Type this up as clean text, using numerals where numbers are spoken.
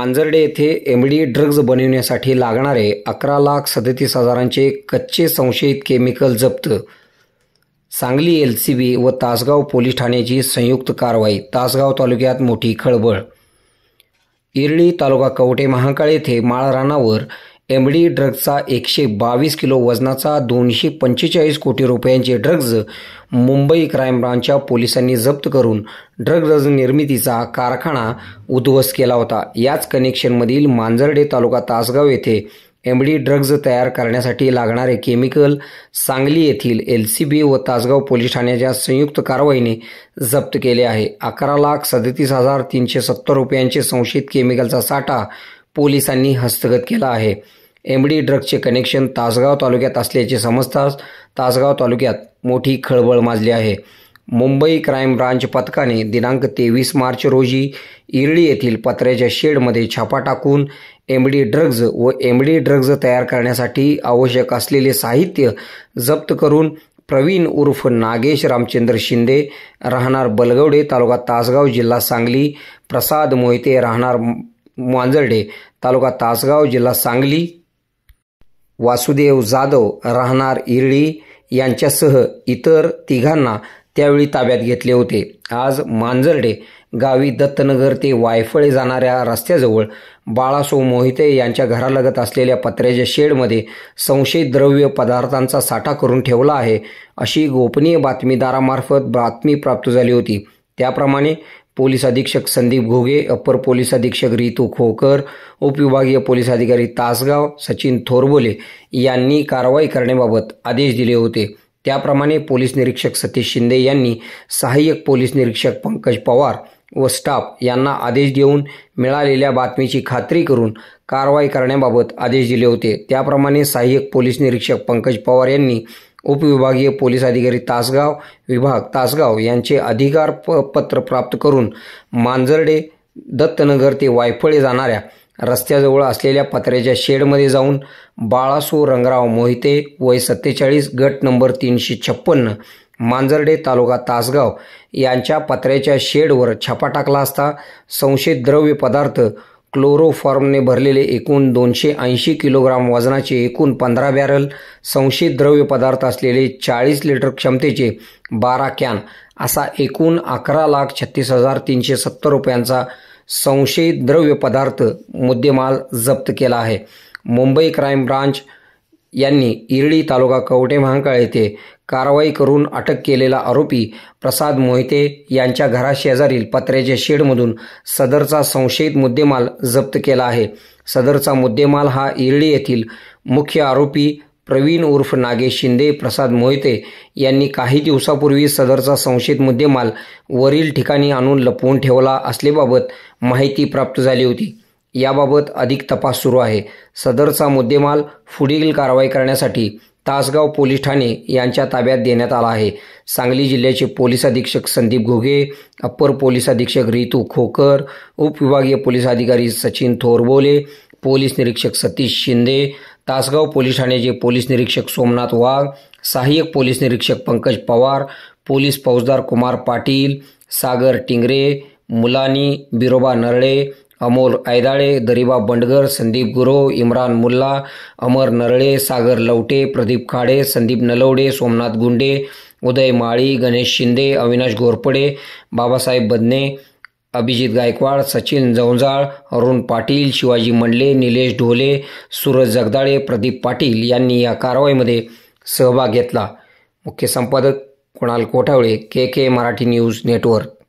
मांजर्डे येथे MD drugs बनविण्यासाठी लागणारे 11,37,000चे कच्चे संशयित केमिकल जप्त. सांगली एलसीबी व तासगाव पोलीस ठाण्याची संयुक्त कारवाई. तासगाव तालुक्यात मोठी खळबळ. इरळी तालुका कवठे महांकाळ येथे माळरानावर एमडी ड्रग्जचा 122 किलो वजनाचा 245 कोटी रुपयांचे ड्रग्ज मुंबई क्राईम ब्रांचच्या पोलिसांनी जप्त करून ड्रग्ज निर्मितीचा कारखाना उद्ध्वस्त केला होता. याच कनेक्शनमधील मांजर्डे तालुका तासगाव येथे एमडी ड्रग्ज तयार करण्यासाठी लागणारे केमिकल सांगली येथील एलसीबी व तासगाव पोलीस ठाण्याच्या संयुक्त कारवाईने जप्त केले आहे. 11,37,370 रुपयांचे संशयित केमिकलचा साठा पोलिसांनी हस्तगत केला आहे. एमडी ड्रग्जचे कनेक्शन तासगाव तालुक्यात असल्याचे समजताच तासगाव तालुक्यात मोठी खळबळ माजली आहे. मुंबई क्राईम ब्रांच पथकाने दिनांक 23 मार्च रोजी इरळी येथील पत्र्याच्या शेडमध्ये छापा टाकून एमडी ड्रग्ज व एमडी ड्रग्ज तयार करण्यासाठी आवश्यक असलेले साहित्य जप्त करून प्रवीण उर्फ नागेश रामचंद्र शिंदे राहणार बलगवडे तालुका तासगाव जिल्हा सांगली, प्रसाद मोहिते राहणार मांजर्डे तालुका तासगाव जिल्हा सांगली, वासुदेव जाधव राहणार इरळी यांच्यासह इतर तिघांना त्यावेळी ताब्यात घेतले होते. आज मांजर्डे गावी दत्तनगर ते वायफळे जाणाऱ्या रस्त्याजवळ बाळासो मोहिते यांच्या घरालगत असलेल्या पत्र्याच्या शेडमध्ये संशयित द्रव्य पदार्थांचा साठा करून ठेवला आहे अशी गोपनीय बातमीदारामार्फत बातमी प्राप्त झाली होती. त्याप्रमाणे पोलीस अधीक्षक संदीप घोगे, अप्पर पोलीस अधीक्षक रितू खोकर, उपविभागीय पोलीस अधिकारी तासगाव सचिन थोरबोले यांनी कारवाई करण्याबाबत आदेश दिले होते. त्याप्रमाणे पोलीस निरीक्षक सतीश शिंदे यांनी सहाय्यक पोलीस निरीक्षक पंकज पवार व स्टाफ यांना आदेश देऊन मिळालेल्या बातमीची खात्री करून कारवाई करण्याबाबत आदेश दिले होते. त्याप्रमाणे सहाय्यक पोलीस निरीक्षक पंकज पवार यांनी उपविभागीय पोलीस अधिकारी तासगाव विभाग तासगाव यांचे अधिकार पत्र प्राप्त करून मांजर्डे दत्तनगर ते वायफळे जाणाऱ्या रस्त्याजवळ असलेल्या पत्र्याच्या शेडमध्ये जाऊन बाळासो रंगराव मोहिते वय 47 गट नंबर 356 मांजर्डे तालुका तासगाव यांच्या पत्र्याच्या शेडवर छापा टाकला असता संशयित द्रव्य पदार्थ क्लोरोफॉर्मने भरलेले एकूण 280 किलोग्राम वजनाचे एकूण 15 बॅरल, संशयित द्रव्य पदार्थ असलेले 40 लिटर क्षमतेचे 12 कॅन असा एकूण 11,36,370 रुपयांचा संशयित द्रव्य पदार्थ मुद्देमाल जप्त केला आहे. मुंबई क्राईम ब्रांच यांनी इरळी तालुका कवठे महांकाळ येथे कारवाई करून अटक केलेला आरोपी प्रसाद मोहिते यांच्या घराशेजारील पत्र्याच्या शेडमधून सदरचा संशयित मुद्देमाल जप्त केला आहे. सदरचा मुद्देमाल हा इरळी येथील मुख्य आरोपी प्रवीण उर्फ नागेश शिंदे प्रसाद मोहिते यांनी काही दिवसापूर्वी सदरचा संशयित मुद्देमाल वरील ठिकाणी आणून लपवून ठेवला असल्याबाबत माहिती प्राप्त झाली होती. याबाबत अधिक तपास सुरू आहे. सदरचा मुद्देमाल पुढील कारवाई करण्यासाठी तासगाव पोलीस ठाणे यांच्या ताब्यात देण्यात आला आहे. सांगली जिल्ह्याचे पोलीस अधीक्षक संदीप घोगे, अप्पर पोलीस अधीक्षक रितू खोकर, उपविभागीय पोलीस अधिकारी सचिन थोरबोले, पोलीस निरीक्षक सतीश शिंदे, तासगाव पोलीस ठाण्याचे पोलीस निरीक्षक सोमनाथ वाघ, सहाय्यक पोलीस निरीक्षक पंकज पवार, पोलीस फौजदार कुमार पाटील, सागर टिंगरे, मुलानी, बिरोबा नरळे, अमोल ऐदाळे, दरिबा बंडगर, संदीप गुरव, इम्रान मुल्ला, अमर नरळे, सागर लवटे, प्रदीप खाडे, संदीप नलवडे, सोमनाथ गुंडे, उदय माळी, गणेश शिंदे, अविनाश घोरपडे, बाबासाहेब बदने, अभिजित गायकवाड, सचिन जवंजाळ, अरुण पाटील, शिवाजी मंडले, निलेश ढोले, सूरज जगदाळे, प्रदीप पाटील यांनी या कारवाईमध्ये सहभाग घेतला. मुख्य संपादक Kunal Kothawale, KK Marathi news network.